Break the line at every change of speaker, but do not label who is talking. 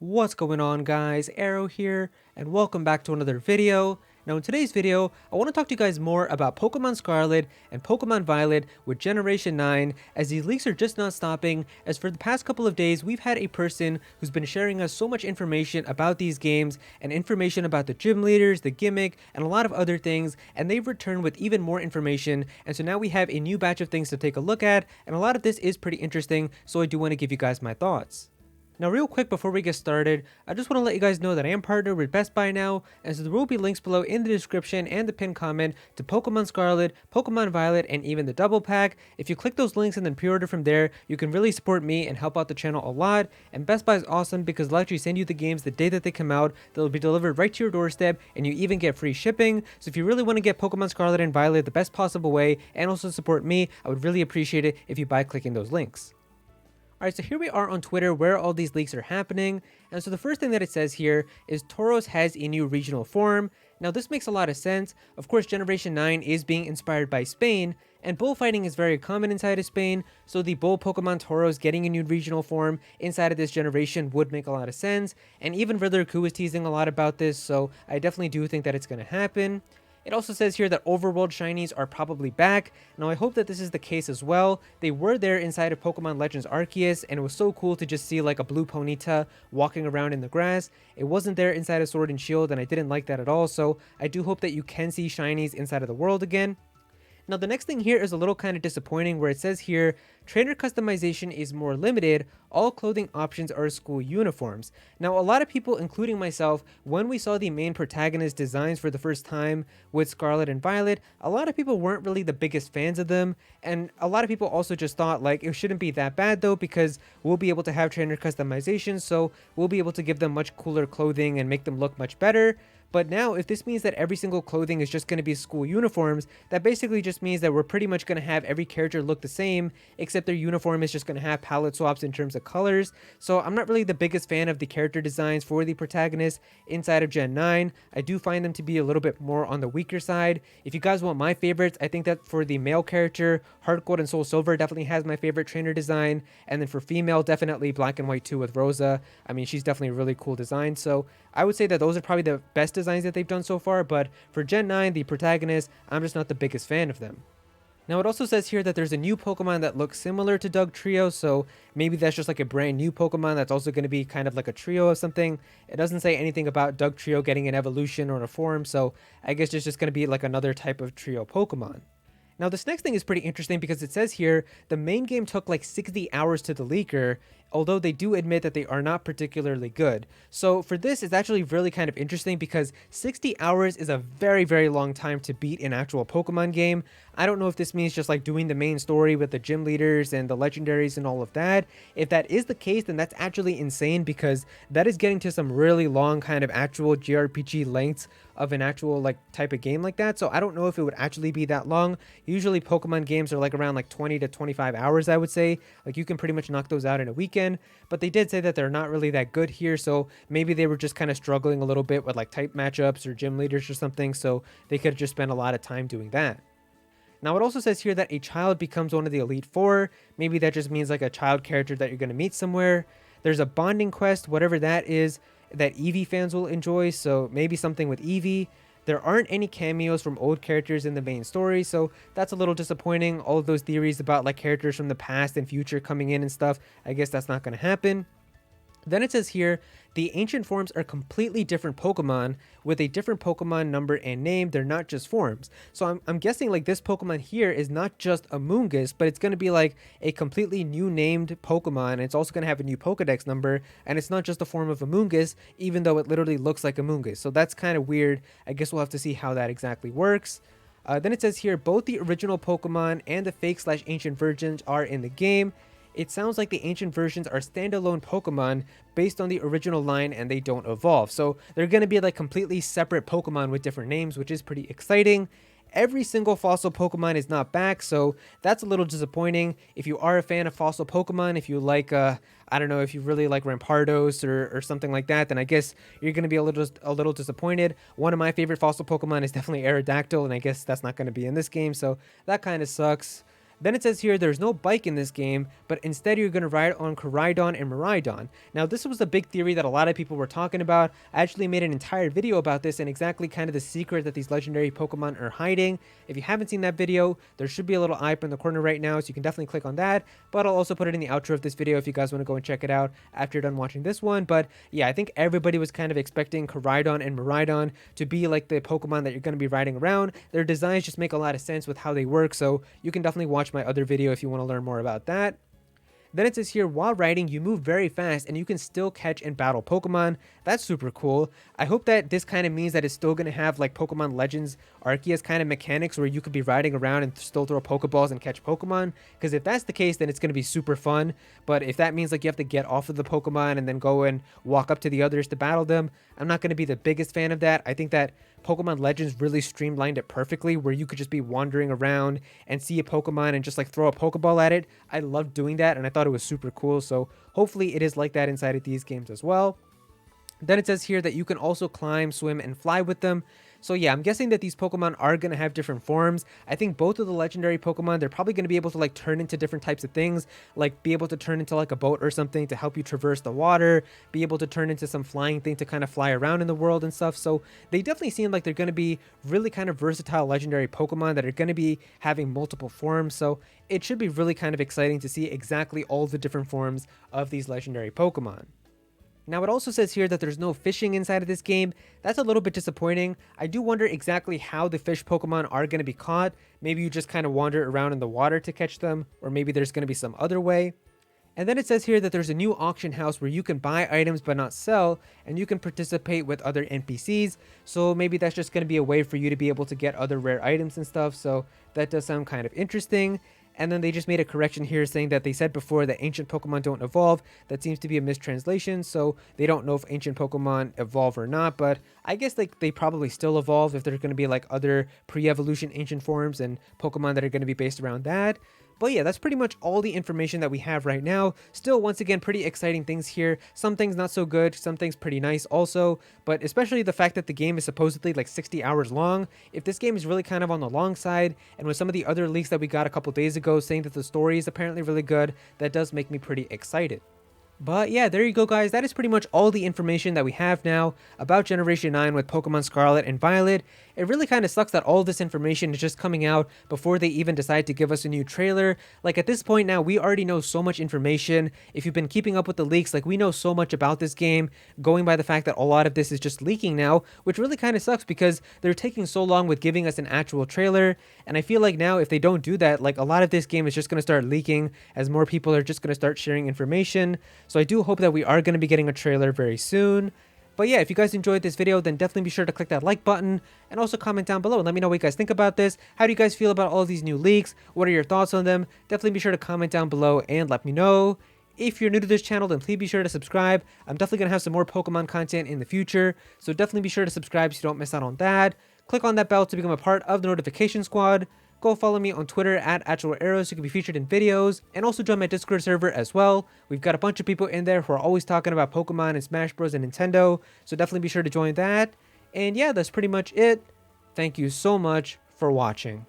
What's going on, guys? Aero here, and welcome back to another video. Now in today's video, I want to talk to you guys more about Pokemon Scarlet and Pokemon Violet with Generation 9, as these leaks are just not stopping, as for the past couple of days, we've had a person who's been sharing us so much information about these games, and information about the gym leaders, the gimmick, and a lot of other things, and they've returned with even more information, and so now we have a new batch of things to take a look at, and a lot of this is pretty interesting, so I do want to give you guys my thoughts. Now real quick before we get started, I just want to let you guys know that I am partnered with Best Buy now, and so there will be links below in the description and the pinned comment to Pokemon Scarlet, Pokemon Violet, and even the double pack. If you click those links and then pre-order from there, you can really support me and help out the channel a lot, and Best Buy is awesome because they'll actually send you the games the day that they come out, they'll be delivered right to your doorstep, and you even get free shipping. So if you really want to get Pokemon Scarlet and Violet the best possible way, and also support me, I would really appreciate it if you buy clicking those links. Alright, so here we are on Twitter where all these leaks are happening, and so the first thing that it says here is Tauros has a new regional form. Now this makes a lot of sense. Of course, Generation 9 is being inspired by Spain, and bullfighting is very common inside of Spain, so the bull Pokemon Tauros getting a new regional form inside of this generation would make a lot of sense, and even Riddler-Ku is teasing a lot about this, so I definitely do think that it's going to happen. It also says here that overworld shinies are probably back. Now I hope that this is the case as well. They were there inside of Pokemon Legends Arceus, and it was so cool to just see like a blue Ponyta walking around in the grass. It wasn't there inside of Sword and Shield, and I didn't like that at all, so I do hope that you can see shinies inside of the world again. Now the next thing here is a little kind of disappointing, where it says here, trainer customization is more limited, all clothing options are school uniforms. Now a lot of people, including myself, when we saw the main protagonist designs for the first time with Scarlet and Violet, a lot of people weren't really the biggest fans of them, and a lot of people also just thought like it shouldn't be that bad though, because we'll be able to have trainer customization, so we'll be able to give them much cooler clothing and make them look much better. But now, if this means that every single clothing is just going to be school uniforms, that basically just means that we're pretty much going to have every character look the same, except their uniform is just going to have palette swaps in terms of colors. So I'm not really the biggest fan of the character designs for the protagonists inside of Gen 9. I do find them to be a little bit more on the weaker side. If you guys want my favorites, I think that for the male character, Heart Gold and Soul Silver definitely has my favorite trainer design. And then for female, definitely Black and White 2 with Rosa. I mean, she's definitely a really cool design. So I would say that those are probably the best designs that they've done so far, but for Gen 9, the protagonists, I'm just not the biggest fan of them. Now it also says here that there's a new Pokemon that looks similar to Dugtrio, so maybe that's just like a brand new Pokemon that's also going to be kind of like a trio of something. It doesn't say anything about Dugtrio getting an evolution or a form, so I guess it's just going to be like another type of trio Pokemon. Now this next thing is pretty interesting because it says here the main game took like 60 hours to the leaker, although they do admit that they are not particularly good. So for this, it's actually really kind of interesting because 60 hours is a very long time to beat an actual Pokemon game. I don't know if this means just like doing the main story with the gym leaders and the legendaries and all of that. If that is the case, then that's actually insane because that is getting to some really long kind of actual JRPG lengths of an actual like type of game like that. So I don't know if it would actually be that long. Usually Pokemon games are like around like 20 to 25 hours, I would say. Like you can pretty much knock those out in a weekend, but they did say that they're not really that good here. So maybe they were just kind of struggling a little bit with like type matchups or gym leaders or something. So they could have just spent a lot of time doing that. Now it also says here that a child becomes one of the Elite Four. Maybe that just means like a child character that you're going to meet somewhere. There's a bonding quest, whatever that is, that Eevee fans will enjoy, so maybe something with Eevee. There aren't any cameos from old characters in the main story, so that's a little disappointing. All of those theories about like characters from the past and future coming in and stuff, I guess that's not going to happen. Then it says here, the ancient forms are completely different Pokemon with a different Pokemon number and name. They're not just forms. So I'm guessing like this Pokemon here is not just a Moongus, but it's going to be like a completely new named Pokemon. And it's also going to have a new Pokedex number. And it's not just a form of a Moongus, even though it literally looks like a Moongus. So that's kind of weird. I guess we'll have to see how that exactly works. Then it says here, both the original Pokemon and the fake/ancient versions are in the game. It sounds like the ancient versions are standalone Pokemon based on the original line and they don't evolve. So they're going to be like completely separate Pokemon with different names, which is pretty exciting. Every single fossil Pokemon is not back, so that's a little disappointing. If you are a fan of fossil Pokemon, if you like, I don't know, if you really like Rampardos or something like that, then I guess you're going to be a little disappointed. One of my favorite fossil Pokemon is definitely Aerodactyl, and I guess that's not going to be in this game, so that kind of sucks. Then it says here there's no bike in this game, but instead you're going to ride on Koraidon and Miraidon. Now this was a big theory that a lot of people were talking about. I actually made an entire video about this and exactly kind of the secret that these legendary Pokemon are hiding. If you haven't seen that video, there should be a little eye up in the corner right now, so you can definitely click on that. But I'll also put it in the outro of this video if you guys want to go and check it out after you're done watching this one. But yeah, I think everybody was kind of expecting Koraidon and Miraidon to be like the Pokemon that you're going to be riding around. Their designs just make a lot of sense with how they work, so you can definitely watch my other video if you want to learn more about that. Then it says here, while riding, you move very fast and you can still catch and battle Pokemon. That's super cool. I hope that this kind of means that it's still going to have like Pokemon Legends Arceus kind of mechanics where you could be riding around and still throw Pokeballs and catch Pokemon. Because if that's the case, then it's going to be super fun. But if that means like you have to get off of the Pokemon and then go and walk up to the others to battle them, I'm not going to be the biggest fan of that. I think that Pokemon Legends really streamlined it perfectly where you could just be wandering around and see a Pokemon and just like throw a Pokeball at it. I loved doing that and I thought it was super cool. So hopefully it is like that inside of these games as well. Then it says here that you can also climb, swim, and fly with them. So yeah, I'm guessing that these Pokemon are going to have different forms. I think both of the legendary Pokemon, they're probably going to be able to like turn into different types of things, like be able to turn into like a boat or something to help you traverse the water, be able to turn into some flying thing to kind of fly around in the world and stuff. So they definitely seem like they're going to be really kind of versatile legendary Pokemon that are going to be having multiple forms. So it should be really kind of exciting to see exactly all the different forms of these legendary Pokemon. Now it also says here that there's no fishing inside of this game. That's a little bit disappointing. I do wonder exactly how the fish Pokemon are going to be caught. Maybe you just kind of wander around in the water to catch them, or maybe there's going to be some other way. And then it says here that there's a new auction house where you can buy items but not sell, and you can participate with other NPCs. So maybe that's just going to be a way for you to be able to get other rare items and stuff. So that does sound kind of interesting. And then they just made a correction here saying that they said before that ancient Pokemon don't evolve. That seems to be a mistranslation, so they don't know if ancient Pokemon evolve or not, but I guess like they probably still evolve if there's going to be like other pre-evolution ancient forms and Pokemon that are going to be based around that. But yeah, that's pretty much all the information that we have right now. Still, once again, pretty exciting things here. Some things not so good, some things pretty nice also, but especially the fact that the game is supposedly like 60 hours long. If this game is really kind of on the long side, and with some of the other leaks that we got a couple days ago saying that the story is apparently really good, that does make me pretty excited. But yeah, there you go guys, that is pretty much all the information that we have now about Generation 9 with Pokemon Scarlet and Violet. It really kind of sucks that all this information is just coming out before they even decide to give us a new trailer. Like at this point now, we already know so much information. If you've been keeping up with the leaks, like we know so much about this game, going by the fact that a lot of this is just leaking now, which really kind of sucks because they're taking so long with giving us an actual trailer. And I feel like now if they don't do that, like a lot of this game is just going to start leaking as more people are just going to start sharing information. So I do hope that we are going to be getting a trailer very soon. But yeah, if you guys enjoyed this video, then definitely be sure to click that like button and also comment down below and let me know what you guys think about this. How do you guys feel about all these new leaks? What are your thoughts on them? Definitely be sure to comment down below and let me know. If you're new to this channel, then please be sure to subscribe. I'm definitely going to have some more Pokemon content in the future, so definitely be sure to subscribe so you don't miss out on that. Click on that bell to become a part of the notification squad. Go follow me on Twitter at Aero so you can be featured in videos, and also join my Discord server as well. We've got a bunch of people in there who are always talking about Pokemon and Smash Bros and Nintendo, so definitely be sure to join that. And yeah, that's pretty much it. Thank you so much for watching.